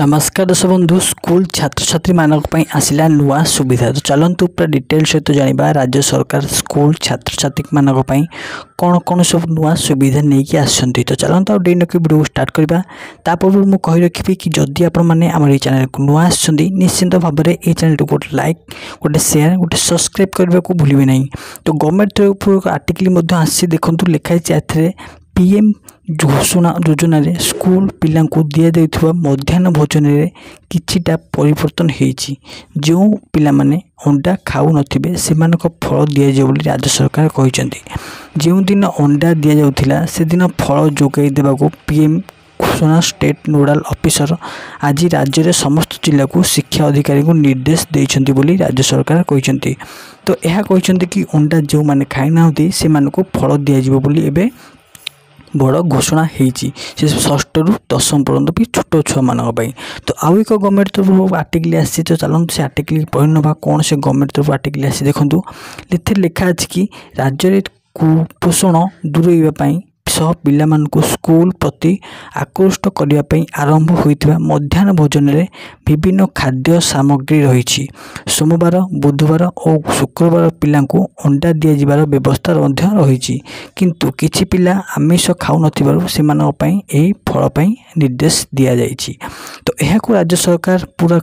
नमस्कार दर्शक बंधु स्कूल छात्र छात्री मानक पई आसिला नुआ सुविधा। तो चलंतु पूरा डिटेल सहित जानिबा राज्य सरकार स्कूल छात्र छात्री मानक पई कौन कौन सब नुआ सुविधा नहीं आसछंती। तो चलंतु डेन के वीडियो स्टार्ट करबा। ता पूर्व मु कहि रखिबी कि जदि आपण माने हमर चैनल को नुआ आसछंती निश्चित भाव में ए चैनल को लाइक गोटे शेयर गोटे सब्सक्राइब करबा को भूलिबे नहीं। तो गवर्नमेंट तरफ आर्टिकल मध्ये आसी देखंतु लिखाई छै पीएम घोषणा योजना रे स्कूल पिला को दिया जाइथिबा मध्याह्न भोजन रे किछिटा परिवर्तन हेछि। जो पिला माने अंडा खाउ नथिबे सेमानक फल दिया जे बोली राज्य सरकार कहिसंती। जो दिन अंडा दिया जाउथिला से दिन फल जोगाई देबा को पीएम घोषणा स्टेट नोडल ऑफिसर आज राज्य रे समस्त जिला को शिक्षा अधिकारी को निर्देश देइछंती बोली राज्य सरकार कहिसंती। तो यह कहिसंती कि अंडा जो माने खाइ नाउती सेमानक फल दिया जिवो बोली एबे बड़ घोषणा होती षष्ठ रु दशम पर्यंत भी छोट छुआ मान। तो आउ एक गवर्नमेंट तरफ आर्टिकल आसी। तो चलते से आर्टिकल पढ़ी ना कौन से गवर्नमेंट तरफ आर्टिकल आसी देखूँ लिखा अच्छी कि राज्य में कुपोषण दूर सह पिला मानकु स्कूल प्रति आकृष्ट करने आरंभ होइथिबा मध्याह्न भोजन रे विभिन्न खाद्य सामग्री रही। सोमवार बुधवार और शुक्रवार पिला को अंडा दिया जिबार व्यवस्था रही। किंतु किछि पिला आमिष खाउ नथिबारु सेमानक पई एही फल पई निर्देश दिया जाइछि। तो यह को राज्य सरकार पूरा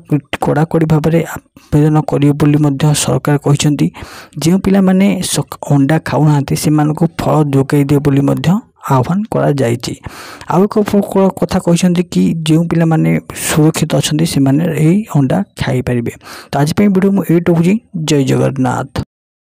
कड़ाकड़ी भाव में आवेदन करियो बोली मध्य सरकार कहिसंती। जे पिला माने अंडा खाउ नाहांती सेमानकु फल जोगाई दे बोली मध्य आह्वान करा जाइछि। आउ एक कथा कहिसंती कि जो पिला माने सुरक्षित अछंती से माने एही अंडा खाई परिबे। तो आज पे वीडियो मु एट होउची। जय जगन्नाथ।